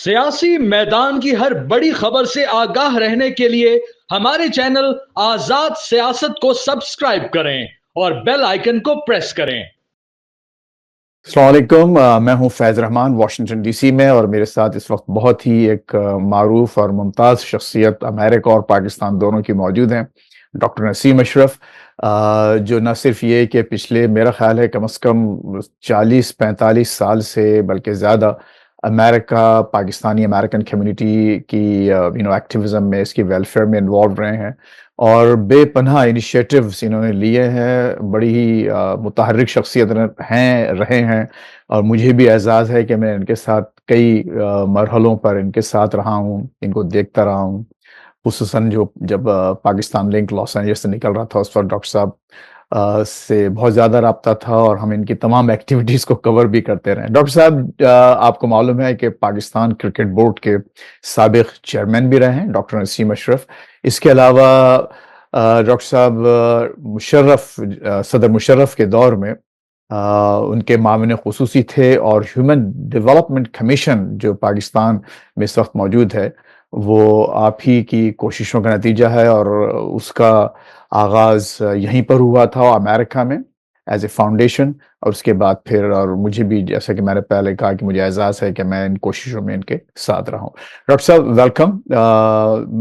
سیاسی میدان کی ہر بڑی خبر سے آگاہ رہنے کے لیے ہمارے چینل آزاد سیاست کو سبسکرائب کریں اور بیل آئیکن کو پریس کریں۔ السلام علیکم، میں ہوں فیض رحمان واشنگٹن ڈی سی میں، اور میرے ساتھ اس وقت بہت ہی ایک معروف اور ممتاز شخصیت امریکہ اور پاکستان دونوں کی موجود ہیں، ڈاکٹر نسیم اشرف، جو نہ صرف یہ کہ پچھلے میرا خیال ہے کم از کم 40-45 سال سے بلکہ زیادہ امریکہ پاکستانی امریکن کمیونٹی کی ایکٹیویزم میں، اس کی ویلفیئر میں انوالو رہے ہیں، اور بے پناہ انیشیٹیوز انہوں نے لیے ہیں، بڑی ہی متحرک شخصیت رہے ہیں، اور مجھے بھی اعزاز ہے کہ میں ان کے ساتھ کئی مرحلوں پر ان کے ساتھ رہا ہوں، ان کو دیکھتا رہا ہوں، خصوصاً جب پاکستان لنک لاس اینجلس سے نکل رہا تھا، اس وقت ڈاکٹر صاحب سے بہت زیادہ رابطہ تھا، اور ہم ان کی تمام ایکٹیویٹیز کو کور بھی کرتے رہے۔ ڈاکٹر صاحب، آپ کو معلوم ہے کہ پاکستان کرکٹ بورڈ کے سابق چیئرمین بھی رہے ہیں ڈاکٹر نسیم اشرف۔ اس کے علاوہ ڈاکٹر صاحب صدر مشرف کے دور میں ان کے معاون خصوصی تھے، اور ہیومن ڈیولپمنٹ کمیشن جو پاکستان میں اس وقت موجود ہے وہ آپ ہی کی کوششوں کا نتیجہ ہے، اور اس کا آغاز یہیں پر ہوا تھا امریکہ میں ایز اے فاؤنڈیشن، اور اس کے بعد پھر، اور مجھے بھی جیسا کہ میں نے پہلے کہا کہ مجھے اعزاز ہے کہ میں ان کوششوں میں ان کے ساتھ رہا ہوں۔ ڈاکٹر صاحب ویلکم۔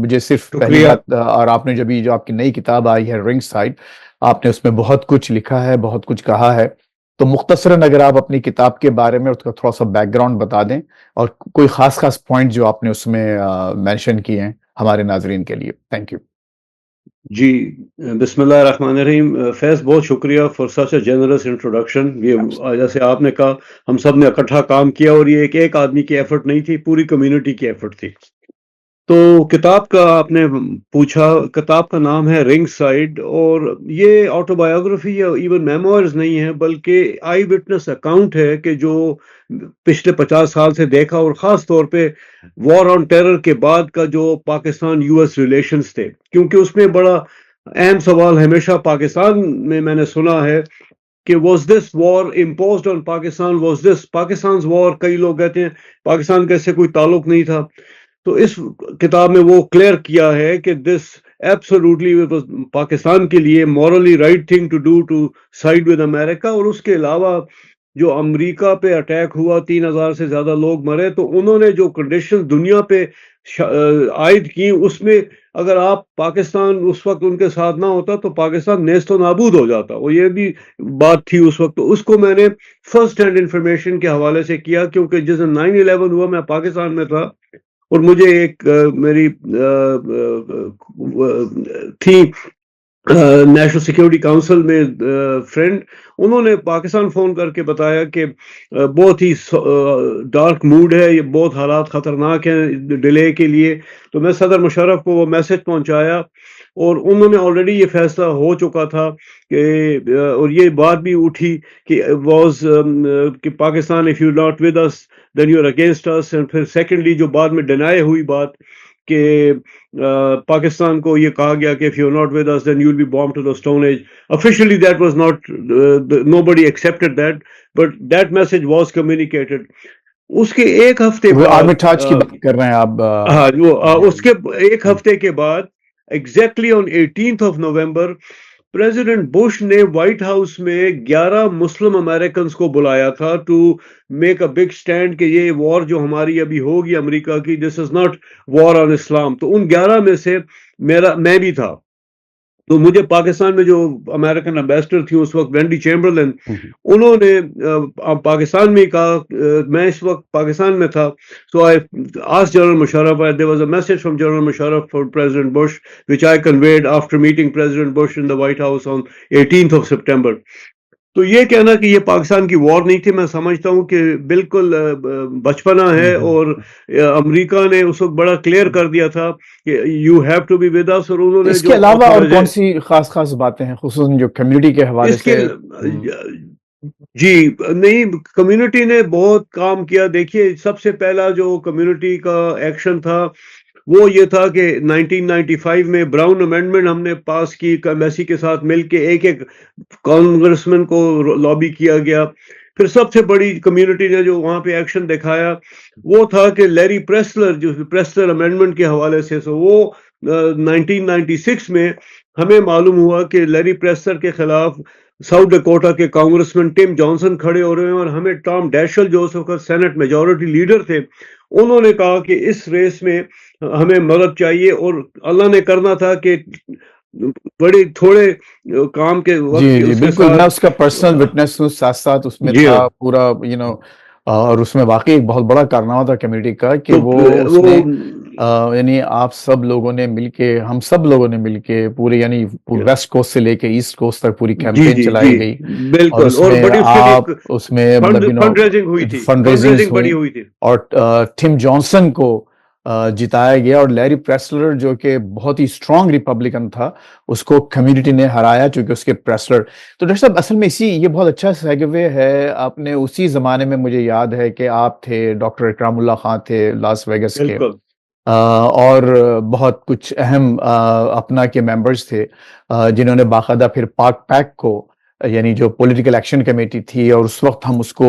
مجھے صرف پہلی بات، اور آپ نے جو آپ کی نئی کتاب آئی ہے رنگ سائڈ، آپ نے اس میں بہت کچھ لکھا ہے، بہت کچھ کہا ہے، تو مختصراً اگر آپ اپنی کتاب کے بارے میں اس کا تھوڑا سا بیک گراؤنڈ بتا دیں، اور کوئی خاص پوائنٹ جو آپ نے اس میں مینشن کیے ہیں ہمارے ناظرین کے لیے۔ Thank you. جی، بسم اللہ الرحمن الرحیم۔ فیض، بہت شکریہ for such a generous introduction. یہ جیسے آپ نے کہا، ہم سب نے اکٹھا کام کیا، اور یہ ایک آدمی کی ایفرٹ نہیں تھی، پوری کمیونٹی کی ایفرٹ تھی۔ تو کتاب کا آپ نے پوچھا، کتاب کا نام ہے رنگ سائڈ، اور یہ آٹو بایوگرافی یا ایون میموئرز نہیں ہے، بلکہ آئی وٹنس اکاؤنٹ ہے کہ جو پچھلے 50 سال سے دیکھا، اور خاص طور پہ وار آن ٹیرر کے بعد کا جو پاکستان یو ایس ریلیشنز تھے، کیونکہ اس میں بڑا اہم سوال ہمیشہ پاکستان میں نے سنا ہے کہ was this war imposed on Pakistan, was this Pakistan's war. کئی لوگ کہتے ہیں پاکستان کا اس سے کوئی تعلق نہیں تھا، تو اس کتاب میں وہ کلیئر کیا ہے کہ دس ایبسولوٹلی پاکستان کے لیے morally right thing to do to side with America. اور اس کے علاوہ جو امریکہ پہ اٹیک ہوا، 3000 سے زیادہ لوگ مرے، تو انہوں نے جو کنڈیشن دنیا پہ عائد کی، اس میں اگر آپ پاکستان اس وقت ان کے ساتھ نہ ہوتا تو پاکستان نیست و نابود ہو جاتا، اور یہ بھی بات تھی اس وقت۔ تو اس کو میں نے فرسٹ ہینڈ انفارمیشن کے حوالے سے کیا، کیونکہ جس دن 9/11 ہوا میں پاکستان میں تھا، اور مجھے ایک میری تھی نیشنل سیکیورٹی کاؤنسل میں فرینڈ، انہوں نے پاکستان فون کر کے بتایا کہ بہت ہی ڈارک موڈ ہے، یہ بہت حالات خطرناک ہیں ڈیلے کے لیے۔ تو میں صدر مشرف کو وہ میسج پہنچایا، اور انہوں نے آلریڈی یہ فیصلہ ہو چکا تھا کہ اور یہ بات بھی اٹھی کہ واز کہ Pakistan if you not with us then you are against us, and پھر سیکنڈلی جو بعد میں ڈینائی ہوئی بات کہ پاکستان کو یہ کہا گیا کہ if you're not with us then you'll be bombed to the stone age. Officially that was not nobody accepted that, but that message was communicated. اس کے ایک ہفتے بعد آرمیٹاج کی بات کر رہے ہیں آپ؟ ہاں، وہ اس کے ایک ہفتے کے بعد exactly on 18th of November president Bush نے وائٹ ہاؤس میں 11 مسلم امریکنز کو بلایا تھا to make a big stand کہ یہ وار جو ہماری ابھی ہوگی امریکہ کی، دس از ناٹ وار آن اسلام۔ تو ان 11 میں سے میں بھی تھا۔ تو مجھے پاکستان میں جو امریکن امبیسڈر تھی اس وقت، وینڈی چیمبرلین، انہوں نے پاکستان میں کہا، میں اس وقت پاکستان میں تھا، so I asked General Musharraf, there was a message from General Musharraf for President Bush which I conveyed after meeting President Bush in the White House on 18th of September. تو یہ کہنا کہ یہ پاکستان کی وار نہیں تھی، میں سمجھتا ہوں کہ بالکل بچپنا ہے، اور امریکہ نے اس وقت بڑا کلیئر کر دیا تھا کہ you have to be with us. اور انہوں نے اس کے علاوہ اور کون سی خاص باتیں ہیں خصوصاً جو کمیونٹی کے حوالے سے؟ جی نہیں، کمیونٹی نے بہت کام کیا۔ دیکھیے، سب سے پہلا جو کمیونٹی کا ایکشن تھا وہ یہ تھا کہ 1995 میں براؤن امینڈمنٹ ہم نے پاس کی، ایمبیسی کے ساتھ مل کے ایک کانگریسمین کو لابی کیا گیا پھر سب سے بڑی کمیونٹی نے جو وہاں پہ ایکشن دکھایا وہ تھا کہ لیری پریسلر، جو پریسلر امینڈمنٹ کے حوالے سے، سو وہ 1996 میں ہمیں معلوم ہوا کہ لیری پریسلر کے خلاف ساؤتھ ڈکوٹا کے کانگریسمین ٹم جانسن کھڑے ہو رہے ہیں، اور ہمیں ٹام ڈیشل جو اس وقت سینٹ میجورٹی لیڈر تھے، انہوں نے کہا کہ اس ریس میں ہمیں مدد چاہیے، اور اللہ نے کرنا تھا کہ بڑے تھوڑے کام کے وقت جی جی اس کے بالکل، میں ساتھ اس کا پرسنل وٹنس ہوں، ساتھ ساتھ اس میں جی ہاں، تھا پورا اور اس میں واقعی ایک بہت بڑا کارنامہ تھا کمیونٹی کا کہ تو وہ اس وہ نے یعنی آپ سب لوگوں نے مل کے، ہم سب لوگوں نے مل کے پورے، یعنی ویسٹ کوسٹ سے لے کے ایسٹ کوسٹ تک پوری جی کیمپین جی چلائی جی گئی، اور بالکل، اس اور میں بڑی اس کے لیے آپ اس میں فنڈ مطلب فنڈ ریزنگ ہوئی تھی، فنڈ فنڈ ریزنگز ریزنگ بڑی ہوئی، ہوئی تھی. اور ٹم جانسن کو جتایا گیا، اور لیری پریسلر جو کہ بہت ہی اسٹرانگ ریپبلکن تھا اس کو کمیونٹی نے ہرایا چونکہ اس کے پریسلر. تو ڈاکٹر صاحب اصل میں یہ بہت اچھا سیگوے ہے، آپ نے اسی زمانے میں، مجھے یاد ہے کہ آپ تھے، ڈاکٹر اکرام اللہ خان تھے لاس ویگس کے، بالکل اور بہت کچھ اہم اپنا کے ممبرز تھے جنہوں نے باقاعدہ پھر پاک پیک کو، یعنی جو پولیٹیکل ایکشن کمیٹی تھی، اور اس وقت ہم اس کو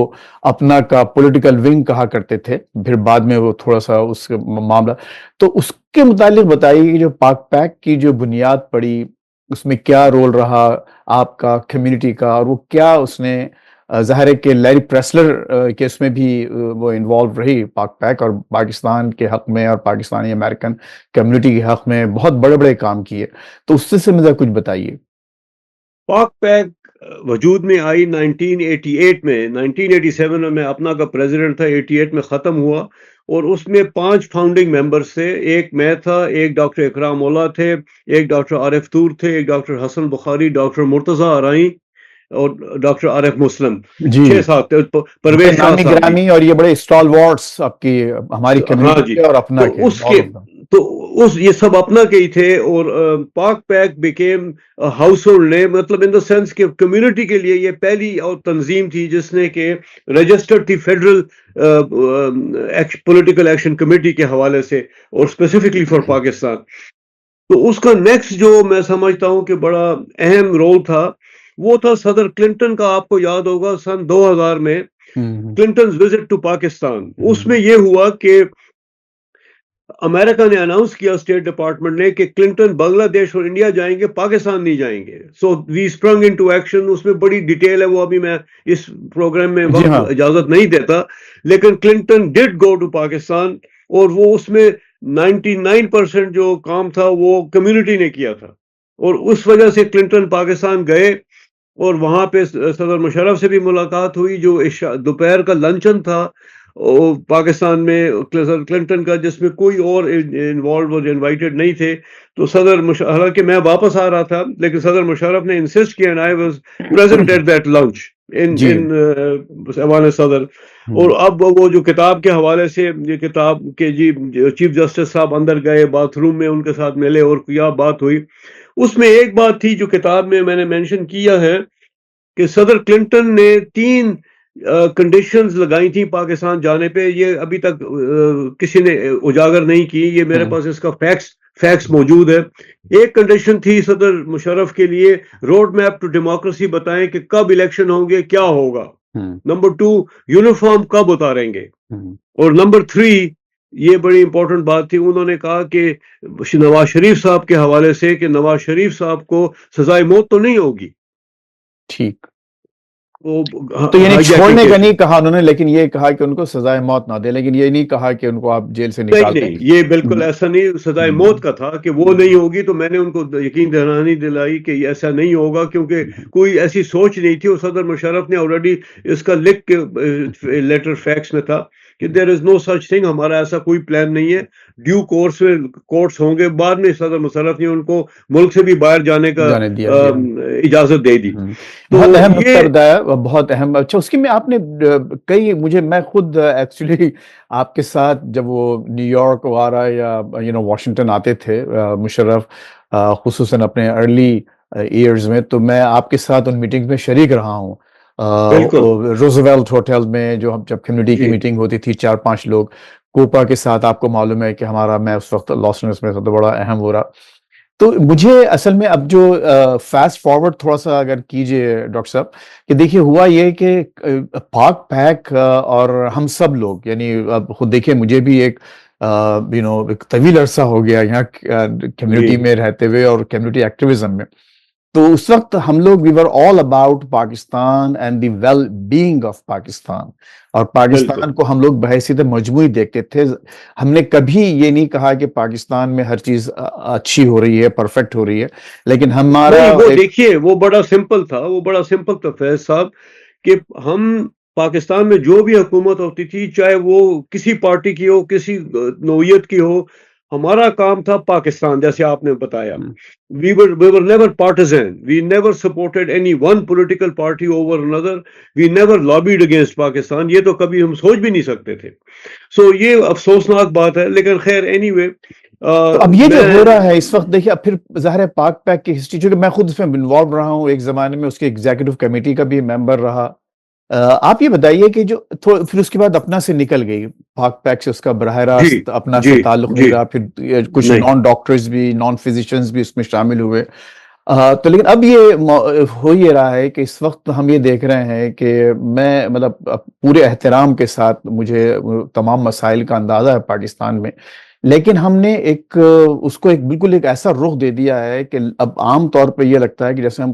اپنا کا پولیٹیکل ونگ کہا کرتے تھے، پھر بعد میں وہ تھوڑا سا اس معاملہ، تو اس کے متعلق بتائیے کہ جو پاک پیک کی جو بنیاد پڑی، اس میں کیا رول رہا آپ کا، کمیونٹی کا، اور وہ کیا اس نے ظاہر ہے کہ لیری پریسلر کے اس میں بھی وہ انوالو رہی پاک پیک، اور پاکستان کے حق میں اور پاکستانی امریکن کمیونٹی کے حق میں بہت بڑے بڑے کام کیے، تو اس سے مجھے کچھ بتائیے. پاک پیک وجود میں آئی 1988 میں، 1987 میں اپنا کا پریزیڈنٹ تھا، 88 میں ختم ہوا، اور اس میں 5 فاؤنڈنگ ممبرز تھے. ایک میں تھا، ایک ڈاکٹر اکرام اللہ تھے، ایک ڈاکٹر عارف طور تھے، ایک ڈاکٹر حسن بخاری، ڈاکٹر مرتضی ارائیں، اور ڈاکٹر عارف مسلم. جی 6-7 تھے، بڑے پرویز شاہ نامی صاحب بھی. گرامی، اور یہ بڑے اسٹال وارڈس آپ کی ہماری ہاں کمیونٹی جی، کے اور اپنا تو کے، اس all کے of them. تو اس یہ سب اپنا کے ہی تھے. اور پاک پیک بیکیم ہاؤس ہولڈ نیم، مطلب ان دا سینس کہ کمیونٹی کے لیے یہ پہلی اور تنظیم تھی جس نے کہ رجسٹرڈ تھی فیڈرل پولیٹیکل ایکشن کمیٹی کے حوالے سے، اور اسپیسیفکلی فار پاکستان. تو اس کا نیکسٹ جو میں سمجھتا ہوں کہ بڑا اہم رول تھا، وہ تھا صدر کلنٹن کا. آپ کو یاد ہوگا سن 2000 میں کلنٹنز وزٹ ٹو پاکستان. اس میں یہ ہوا کہ امریکہ نے اناؤنس کیا، اسٹیٹ ڈپارٹمنٹ نے، کہ کلنٹن بنگلہ دیش اور انڈیا جائیں گے، پاکستان نہیں جائیں گے. سو وی اسپرنگ انٹو ایکشن. اس میں بڑی ڈیٹیل ہے، وہ ابھی میں اس پروگرام میں جی وقت ہاں، اجازت نہیں دیتا، لیکن کلنٹن ڈڈ گو ٹو پاکستان، اور وہ اس میں 99% جو کام تھا وہ کمیونٹی نے کیا تھا. اور اس وجہ سے کلنٹن پاکستان گئے، اور وہاں پہ صدر مشرف سے بھی ملاقات ہوئی. جو دوپہر کا لنچن تھا پاکستان میں کلنٹن کا، جس میں کوئی اور انوالو اور انوائٹڈ نہیں تھے. تو حالانکہ میں واپس آ رہا تھا، لیکن صدر مشرف نے انسسٹ کیا، and I was present at that lunch G in ایوان صدر. اور اب وہ جو کتاب کے حوالے سے، یہ کتاب کے جی چیف جسٹس صاحب اندر گئے، باتھ روم میں ان کے ساتھ ملے اور کیا بات ہوئی. اس میں ایک بات تھی جو کتاب میں نے مینشن کیا ہے، کہ صدر کلنٹن نے 3 کنڈیشنز لگائی تھیں پاکستان جانے پہ. یہ ابھی تک کسی نے اجاگر نہیں کی، یہ میرے پاس اس کا فیکس موجود ہے. ایک کنڈیشن تھی صدر مشرف کے لیے، روڈ میپ ٹو ڈیموکریسی بتائیں کہ کب الیکشن ہوں گے، کیا ہوگا. نمبر 2، یونیفارم کب اتاریں گے. اور نمبر 3، یہ بڑی امپورٹنٹ بات تھی، انہوں نے کہا کہ نواز شریف صاحب کے حوالے سے، کہ نواز شریف صاحب کو سزائے موت تو نہیں ہوگی. ٹھیک، تو یعنی چھوڑنے کا نہیں کہا انہوں نے، لیکن یہ کہا کہ ان کو سزائے موت نہ دے، لیکن یہ نہیں کہا کہ ان کو آپ جیل سے نکال دیں. نہیں، یہ بالکل ایسا نہیں. سزائے موت کا تھا کہ وہ نہیں ہوگی. تو میں نے ان کو یقین دہانی دلائی کہ ایسا نہیں ہوگا، کیونکہ کوئی ایسی سوچ نہیں تھی. اور صدر مشرف نے آلریڈی اس کا لکھ کے لیٹر فیکس میں تھا کہ دیر از نو سچ تھنگ، ہمارا ایسا کوئی پلان نہیں ہے. ڈیو کورس میں کورٹس ہوں گے. بعد میں صدر مشرف نے ان کو ملک سے بھی باہر جانے کا اجازت دے دی. بہت اہم نقطہ بتایا، بہت اہم. اچھا، اس کی میں آپ نے میں خود ایکچولی آپ کے ساتھ جب وہ نیو یارک وغیرہ یا واشنگٹن آتے تھے مشرف، خصوصاً اپنے ارلی ایئرز میں، تو میں آپ کے ساتھ ان میٹنگز میں شریک رہا ہوں. روزویلٹ ہوٹل میں جب کمیونٹی کی میٹنگ ہوتی تھی، 4-5 لوگ. کوپا کے ساتھ آپ کو معلوم ہے کہ میں اس وقت لاس اینجلس میں سب سے بڑا اہم ہو رہا. تو مجھے اصل میں اب جو فاسٹ فارورڈ تھوڑا سا اگر کیجئے ڈاکٹر صاحب کہ دیکھیے ہوا یہ کہ پاک پیک اور ہم سب لوگ یعنی اب خود دیکھیں مجھے بھی ایک ایک طویل عرصہ ہو گیا یہاں جی کمیونٹی میں رہتے ہوئے اور کمیونٹی ایکٹیویزم میں. تو اس وقت ہم لوگ we were all about Pakistan and the well being of Pakistan, اور بالکل پاکستان کو ہم لوگ بحیثیت مجموعی دیکھتے تھے. ہم نے کبھی یہ نہیں کہا کہ پاکستان میں ہر چیز اچھی ہو رہی ہے, پرفیکٹ ہو رہی ہے, لیکن ہمارا نہیں. وہ ایک دیکھیے وہ بڑا سمپل تھا فیض صاحب کہ ہم پاکستان میں جو بھی حکومت ہوتی تھی چاہے وہ کسی پارٹی کی ہو کسی نوعیت کی ہو, ہمارا کام تھا پاکستان. جیسے آپ نے بتایا we were never partisan, we never supported any one political party over another, we never lobbied against Pakistan. یہ تو کبھی ہم سوچ بھی نہیں سکتے تھے. سو یہ افسوسناک بات ہے, لیکن خیر اینی وے. تو اب یہ جو ہو رہا ہے اس وقت دیکھیے, اب پھر ظاہر ہے پاک پیک کی ہسٹری, چونکہ میں خود اس میں انوالو رہا ہوں, ایک زمانے میں اس کے ایگزیکٹو کمیٹی کا بھی ممبر رہا. آپ یہ بتائیے کہ جو پھر اس کے بعد اپنا سے نکل گئی پاک پیک سے, اس کا براہ جی راست اپنا جی سے تعلق جی نہیں رہا, پھر کچھ نہیں نان ڈاکٹرز بھی نان فزیشنز بھی اس میں شامل ہوئے. تو لیکن اب یہ ہو یہ رہا ہے کہ اس وقت ہم یہ دیکھ رہے ہیں کہ میں مطلب پورے احترام کے ساتھ مجھے تمام مسائل کا اندازہ ہے پاکستان میں, لیکن ہم نے اس کو بالکل ایک ایسا رخ دے دیا ہے کہ اب عام طور پہ یہ لگتا ہے کہ جیسے ہم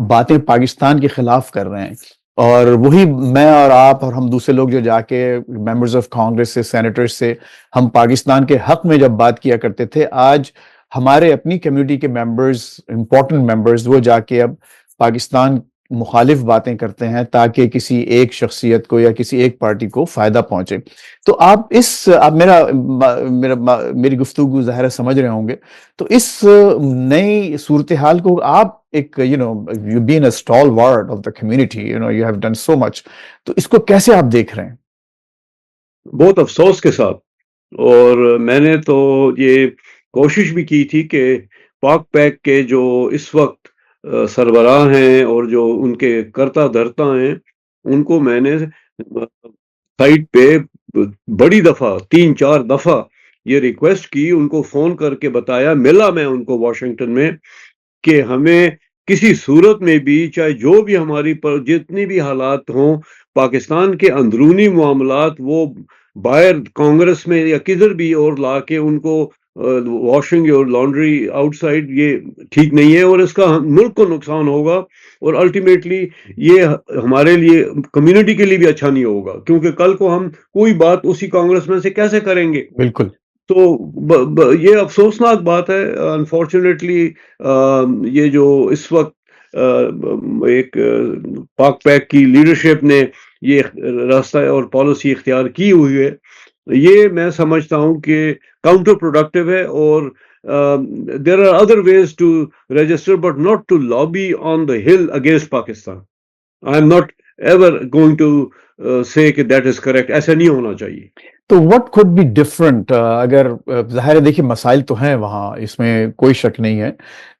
باتیں پاکستان کے خلاف کر رہے ہیں, اور وہی میں اور آپ اور ہم دوسرے لوگ جو جا کے ممبرز آف کانگریس سے, سینیٹرز سے, ہم پاکستان کے حق میں جب بات کیا کرتے تھے, آج ہمارے اپنی کمیونٹی کے ممبرز, امپورٹنٹ ممبرز, وہ جا کے اب پاکستان مخالف باتیں کرتے ہیں تاکہ کسی ایک شخصیت کو یا کسی ایک پارٹی کو فائدہ پہنچے. تو آپ میری گفتگو ظاہر سمجھ رہے ہوں گے, تو اس نئی صورتحال کو آپ ایک you've been a stalwart of the community, you have done so much, تو اس کو کیسے آپ دیکھ رہے ہیں؟ بہت افسوس کے ساتھ, اور میں نے تو یہ کوشش بھی کی تھی کہ پاک پیک کے جو اس وقت سربراہ ہیں اور جو ان کے کرتا دھرتا ہیں, ان کو میں نے سائٹ پہ بڑی دفعہ 3-4 دفعہ یہ ریکویسٹ کی, ان کو فون کر کے بتایا, ملا میں ان کو واشنگٹن میں, کہ ہمیں کسی صورت میں بھی چاہے جو بھی ہماری پر جتنی بھی حالات ہوں, پاکستان کے اندرونی معاملات وہ باہر کانگریس میں یا کدھر بھی اور لا کے ان کو واشنگ اور لانڈری آؤٹ سائڈ, یہ ٹھیک نہیں ہے, اور اس کا ملک کو نقصان ہوگا, اور الٹیمیٹلی یہ ہمارے لیے کمیونٹی کے لیے بھی اچھا نہیں ہوگا, کیونکہ کل کو ہم کوئی بات اسی کانگریس میں سے کیسے کریں گے. بالکل. تو یہ افسوسناک بات ہے. انفارچونیٹلی یہ جو اس وقت ایک پاک پیک کی لیڈرشپ نے یہ راستہ اور پالیسی اختیار کی ہوئی ہے, یہ میں سمجھتا ہوں کہ کاؤنٹر پروڈکٹیو ہے, اور there are other ways to register but not to lobby on the hill against Pakistan. I am not ever going to say کہ that is correct. ایسا نہیں ہونا چاہیے. تو what could be different? اگر ظاہر ہے دیکھیے مسائل تو ہیں وہاں, اس میں کوئی شک نہیں ہے,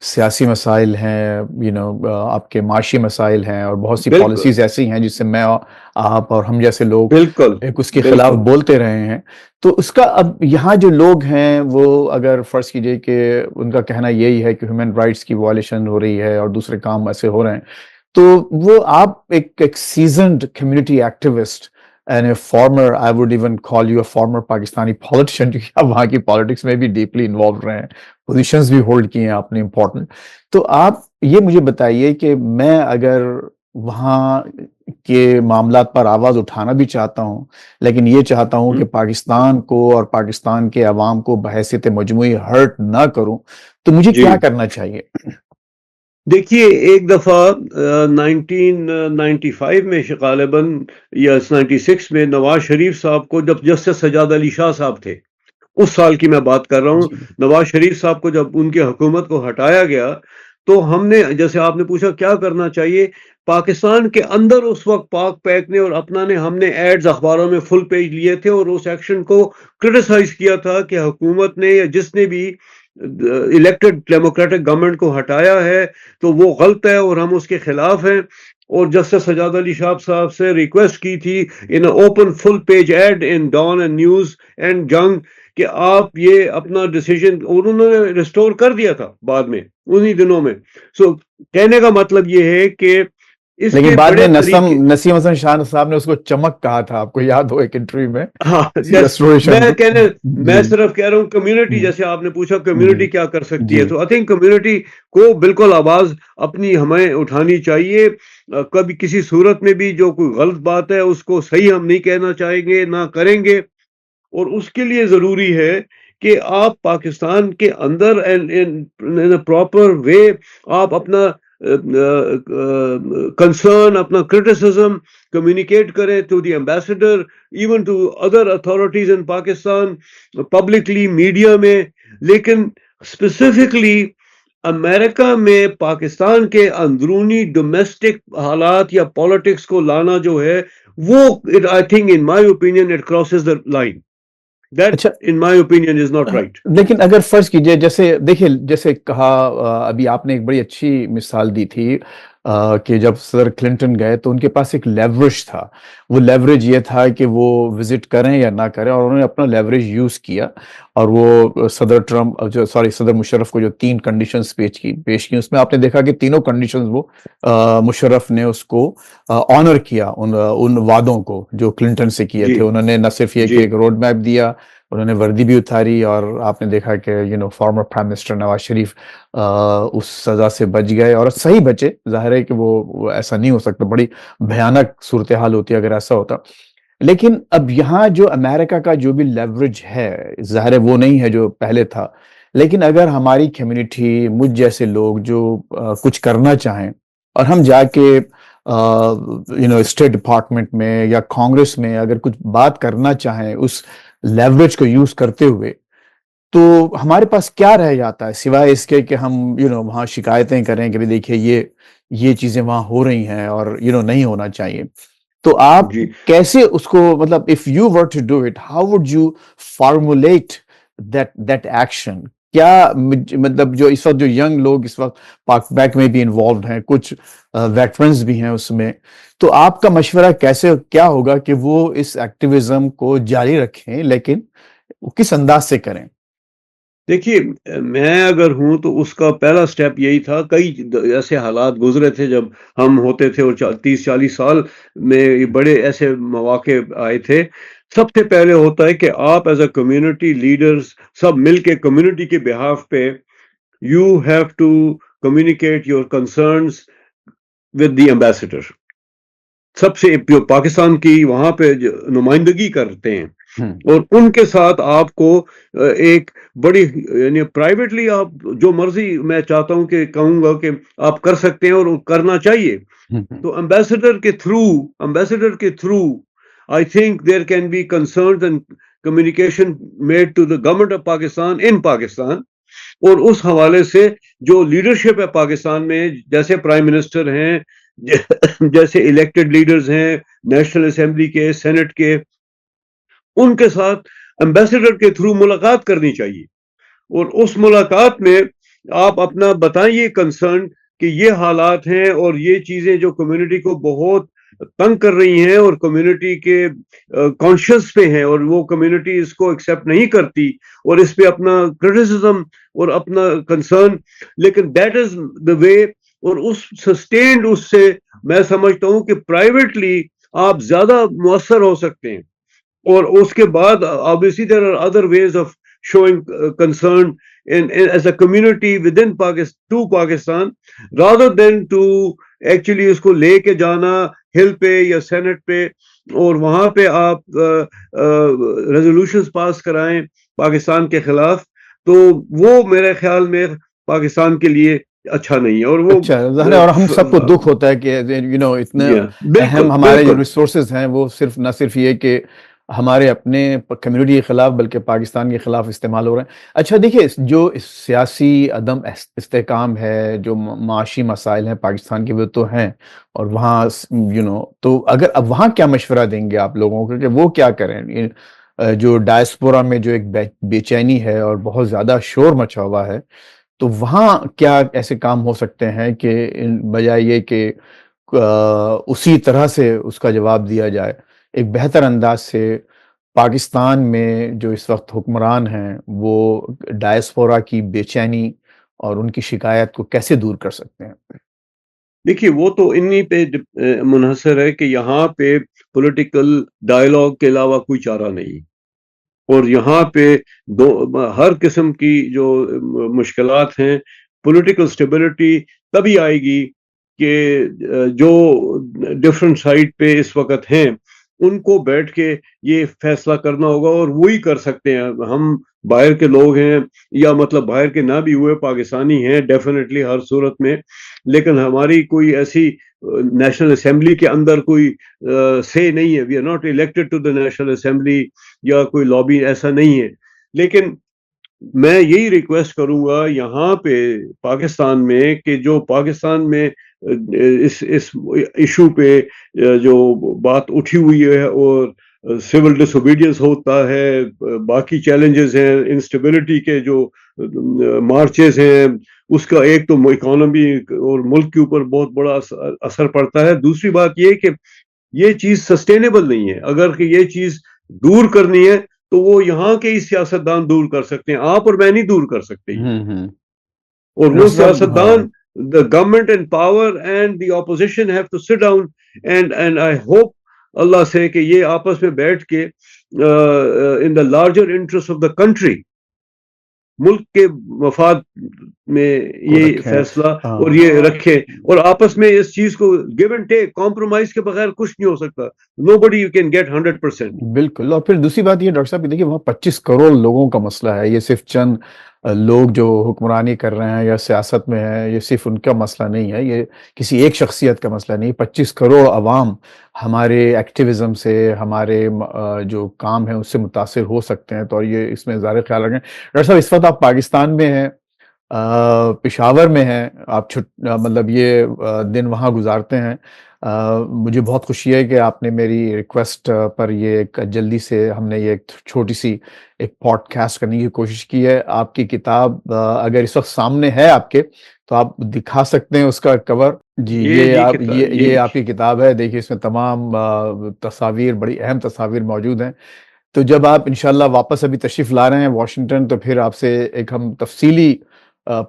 سیاسی مسائل ہیں, آپ کے معاشی مسائل ہیں, اور بہت سی پالیسیز ایسی ہیں جس سے میں آپ اور ہم جیسے لوگ ایک اس کے خلاف بولتے رہے ہیں. تو اس کا اب یہاں جو لوگ ہیں وہ اگر فرض کیجئے کہ ان کا کہنا یہی ہے کہ ہیومن رائٹس کی وائلیشن ہو رہی ہے اور دوسرے کام ایسے ہو رہے ہیں, تو وہ آپ ایک seasoned community activist and a former, I would even call you a former Pakistani politician, کیونکہ آپ وہاں کی پالیٹکس میں بھی ڈیپلی انوالو رہے ہیں, پوزیشنز بھی ہولڈ کی ہیں آپ نے امپورٹنٹ. تو آپ یہ مجھے بتائیے کہ میں اگر وہاں کے معاملات پر آواز اٹھانا بھی چاہتا ہوں, لیکن یہ چاہتا ہوں کہ پاکستان کو اور پاکستان کے عوام کو بحیثیت مجموعی ہرٹ نہ کروں, تو مجھے کیا کرنا چاہیے؟ دیکھیے ایک دفعہ 1995 میں غالباً یا 96 میں نواز شریف صاحب کو, جب جسٹس سجاد علی شاہ صاحب تھے, اس سال کی میں بات کر رہا ہوں, نواز شریف صاحب کو جب ان کی حکومت کو ہٹایا گیا, تو ہم نے, جیسے آپ نے پوچھا کیا کرنا چاہیے, پاکستان کے اندر اس وقت پاک پیک نے اور اپنا نے, ہم نے ایڈز اخباروں میں فل پیج لیے تھے اور اس ایکشن کو کرٹیسائز کیا تھا کہ حکومت نے یا جس نے بھی الیکٹڈ ڈیموکریٹک گورنمنٹ کو ہٹایا ہے تو وہ غلط ہے اور ہم اس کے خلاف ہیں. اور جسٹس سجاد علی شاہ صاحب سے ریکویسٹ کی تھی an open full page ad in Dawn and News and Jang کہ آپ یہ اپنا ڈیسیجن، انہوں نے ریسٹور کر دیا تھا بعد میں انہی دنوں میں. سو کہنے کا مطلب یہ ہے کہ اس لیکن کے بعد بڑے میں طریقے. نسیم حسن شاہ صاحب نے اس کو چمک کہا تھا، آپ کو یاد ہو ایک انٹرویو میں ہاں ریسٹوریشن میں صرف کہہ رہا ہوں کمیونٹی، جیسے آپ نے پوچھا کمیونٹی کیا کر سکتی ہے، تو آئی تھنک کمیونٹی کو بالکل آواز اپنی ہمیں اٹھانی چاہیے. کبھی کسی صورت میں بھی جو کوئی غلط بات ہے اس کو صحیح ہم نہیں کہنا چاہیں گے، نہ کریں گے. اور اس کے لیے ضروری ہے کہ آپ پاکستان کے اندر پراپر وے آپ اپنا کنسرن، اپنا کرٹیسزم کمیونیکیٹ کریں to the ambassador, even to other authorities in Pakistan, publicly, media میں. لیکن اسپیسیفکلی امریکہ میں پاکستان کے اندرونی ڈومیسٹک حالات یا پالیٹکس کو لانا جو ہے وہ I think in my opinion it crosses the line. That, in my opinion, is not right. لیکن اگر فرض کیجئے، جیسے دیکھیں، جیسے کہا ابھی آپ نے ایک بڑی اچھی مثال دی تھی کہ جب صدر کلنٹن گئے تو ان کے پاس ایک لیوریج تھا. وہ لیوریج یہ تھا کہ وہ وزٹ کریں یا نہ کریں، اور انہوں نے اپنا لیوریج یوز کیا، اور وہ صدر مشرف کو جو 3 کنڈیشنز پیش کی، اس میں آپ نے دیکھا کہ تینوں کنڈیشنز وہ مشرف نے اس کو آنر کیا، ان وعدوں کو جو کلنٹن سے کیے تھے. انہوں نے نہ صرف یہ کہ ایک روڈ میپ دیا، انہوں نے وردی بھی اتاری، اور آپ نے دیکھا کہ former prime minister Nawaz Sharif اس سزا سے بچ گئے، اور صحیح بچے. ظاہر ہے کہ وہ ایسا نہیں ہو سکتا، بڑی بھیانک صورتحال ہوتی اگر ایسا ہوتا. لیکن اب یہاں جو امریکہ کا جو بھی لیوریج ہے، ظاہر ہے وہ نہیں ہے جو پہلے تھا. لیکن اگر ہماری کمیونٹی، مجھ جیسے لوگ جو کچھ کرنا چاہیں، اور ہم جا کے اسٹیٹ ڈپارٹمنٹ میں یا کانگریس میں اگر کچھ بات کرنا چاہیں اس لیوریج کو یوز کرتے ہوئے، تو ہمارے پاس کیا رہ جاتا ہے سوائے اس کے کہ ہم وہاں شکایتیں کریں کہ دیکھیے یہ چیزیں وہاں ہو رہی ہیں اور نہیں ہونا چاہیے. تو آپ کیسے اس کو، مطلب if you were to do it, how would you formulate that action؟ کیا مطلب جو اس وقت جو ینگ لوگ اس وقت پاک بیک میں بھی انوالوڈ ہیں، کچھ ویٹرنز بھی ہیں اس میں، تو آپ کا مشورہ کیا ہوگا کہ وہ اس ایکٹیویزم کو جاری رکھیں، لیکن کس انداز سے کریں؟ دیکھیے، میں اگر ہوں تو اس کا پہلا سٹیپ یہی تھا. کئی ایسے حالات گزرے تھے جب ہم ہوتے تھے، اور 30-40 سال میں بڑے ایسے مواقع آئے تھے. سب سے پہلے ہوتا ہے کہ آپ ایز اے کمیونٹی لیڈرز سب مل کے کمیونٹی کے بہاف پہ you have to communicate your concerns with the ambassador. سب سے جو پاکستان کی وہاں پہ نمائندگی کرتے ہیں، اور ان کے ساتھ آپ کو ایک بڑی پرائیویٹلی آپ جو مرضی، میں چاہتا ہوں کہ کہوں گا کہ آپ کر سکتے ہیں اور کرنا چاہیے. تو امبیسڈر کے through I think there can be concerns and communication made to the government of Pakistan in Pakistan. اور اس حوالے سے جو لیڈرشپ ہے پاکستان میں، جیسے پرائم منسٹر ہیں، جیسے الیکٹڈ لیڈرز ہیں نیشنل اسمبلی کے، سینٹ کے، ان کے ساتھ امبیسڈر کے تھرو ملاقات کرنی چاہیے. اور اس ملاقات میں آپ اپنا بتائیے کنسرن کہ یہ حالات ہیں اور یہ چیزیں جو کمیونٹی کو بہت تنگ کر رہی ہیں، اور کمیونٹی کے کانشیس پہ ہیں، اور وہ کمیونٹی اس کو ایکسیپٹ نہیں کرتی، اور اس پہ اپنا کرٹیسزم اور اپنا کنسرن. لیکن دیٹ از دا وے. اور اس سسٹینڈ اس سے میں سمجھتا ہوں کہ پرائیویٹلی آپ زیادہ مؤثر ہو سکتے ہیں. اور اس کے بعد obviously there are other ways of showing concern as a community within Pakistan rather than to actually اس کو لے کے جانا ہل پہ یا سینٹ پہ، اور وہاں پہ آپ ریزولوشنز پاس کرائیں پاکستان کے خلاف. تو وہ میرے خیال میں پاکستان کے لیے اچھا نہیں ہے. اور وہ اور ہم سب کو دکھ ہوتا ہے کہ اتنے اہم ہمارے جو ریسورسز ہیں وہ نہ صرف یہ کہ ہمارے اپنے کمیونٹی کے خلاف بلکہ پاکستان کے خلاف استعمال ہو رہے ہیں. اچھا دیکھیے، جو سیاسی عدم استحکام ہے، جو معاشی مسائل ہیں پاکستان کے وہ تو ہیں، اور وہاں تو اگر اب وہاں کیا مشورہ دیں گے آپ لوگوں کو کہ وہ کیا کریں؟ جو ڈائسپورا میں جو ایک بے چینی ہے اور بہت زیادہ شور مچا ہوا ہے، تو وہاں کیا ایسے کام ہو سکتے ہیں کہ بجائے یہ کہ اسی طرح سے اس کا جواب دیا جائے، ایک بہتر انداز سے پاکستان میں جو اس وقت حکمران ہیں وہ ڈائسپورا کی بے چینی اور ان کی شکایت کو کیسے دور کر سکتے ہیں؟ دیکھیے وہ تو انہی پہ منحصر ہے کہ یہاں پہ پولیٹیکل ڈائلاگ کے علاوہ کوئی چارہ نہیں، اور یہاں پہ ہر قسم کی جو مشکلات ہیں، پولیٹیکل سٹیبلٹی تبھی آئے گی کہ جو ڈفرینٹ سائڈ پہ اس وقت ہیں ان کو بیٹھ کے یہ فیصلہ کرنا ہوگا، اور وہی کر سکتے ہیں۔ ہم باہر کے لوگ ہیں، یا مطلب باہر کے نہ بھی ہوئے پاکستانی ہیں ڈیفینیٹلی ہر صورت میں، لیکن ہماری کوئی ایسی نیشنل اسمبلی کے اندر کوئی سے نہیں ہے، we are not elected to the national assembly یا کوئی لابی، ایسا نہیں ہے۔ لیکن میں یہی ریکویسٹ کروں گا یہاں پہ پاکستان میں کہ جو پاکستان میں اس ایشو پہ جو بات اٹھی ہوئی ہے، اور سول ڈس اوبیڈینس ہوتا ہے، باقی چیلنجز ہیں، انسٹیبلٹی کے جو مارچز ہیں، اس کا ایک تو اکانومی اور ملک کے اوپر بہت بڑا اثر پڑتا ہے۔ دوسری بات یہ کہ یہ چیز سسٹینیبل نہیں ہے، اگر کہ یہ چیز دور کرنی ہے تو وہ یہاں کے ہی سیاستدان دور کر سکتے ہیں، آپ اور میں نہیں دور کر سکتے۔ اور وہ سیاستدان، the government in power and the opposition have to sit down and I hope اللہ سے کہ یہ آپس میں بیٹھ کے in the larger interest of the country، ملک کے مفاد میں یہ فیصلہ اور یہ رکھے، اور آپس میں اس چیز کو گیو اینڈ ٹیک، کمپرومائز کے بغیر کچھ نہیں ہو سکتا۔ nobody you can get 100%۔ بالکل۔ اور پھر دوسری بات یہ ڈاکٹر صاحب دیکھیے وہاں 25 کروڑ لوگوں کا مسئلہ ہے، یہ صرف چند لوگ جو حکمرانی کر رہے ہیں یا سیاست میں ہیں، یہ صرف ان کا مسئلہ نہیں ہے، یہ کسی ایک شخصیت کا مسئلہ نہیں۔ 25 کروڑ عوام ہمارے ایکٹیویزم سے، ہمارے جو کام ہیں اس سے متاثر ہو سکتے ہیں، تو یہ اس میں ظاہر خیال رکھیں۔ ڈاکٹر صاحب اس وقت آپ پاکستان میں ہیں، پشاور میں ہیں، آپ مطلب یہ دن وہاں گزارتے ہیں۔ مجھے بہت خوشی ہے کہ آپ نے میری ریکویسٹ پر یہ ایک جلدی سے ہم نے یہ ایک چھوٹی سی ایک پوڈ کاسٹ کرنے کی کوشش کی ہے۔ آپ کی کتاب اگر اس وقت سامنے ہے آپ کے تو آپ دکھا سکتے ہیں اس کا کور۔ جی یہ آپ کی کتاب ہے، دیکھیے اس میں تمام تصاویر، بڑی اہم تصاویر موجود ہیں۔ تو جب آپ انشاءاللہ واپس ابھی تشریف لا رہے ہیں واشنگٹن تو پھر آپ سے ایک ہم تفصیلی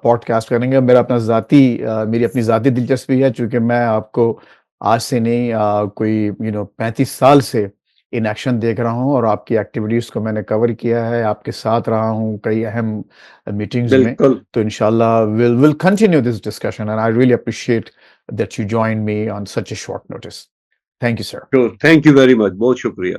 پوڈ کاسٹ کریں گے۔ میری اپنی ذاتی دلچسپی ہے، چونکہ میں آپ کو آج سے نہیں کوئی 35 سال سے ان ایکشن دیکھ رہا ہوں، اور آپ کی ایکٹیویٹیز کو میں نے کور کیا ہے، آپ کے ساتھ رہا ہوں کئی اہم میٹنگز میں۔ تو انشاءاللہ we'll continue this discussion and I really appreciate that you joined me on such a short notice. Thank you, sir. Sure. Thank you very much. بہت شکریہ۔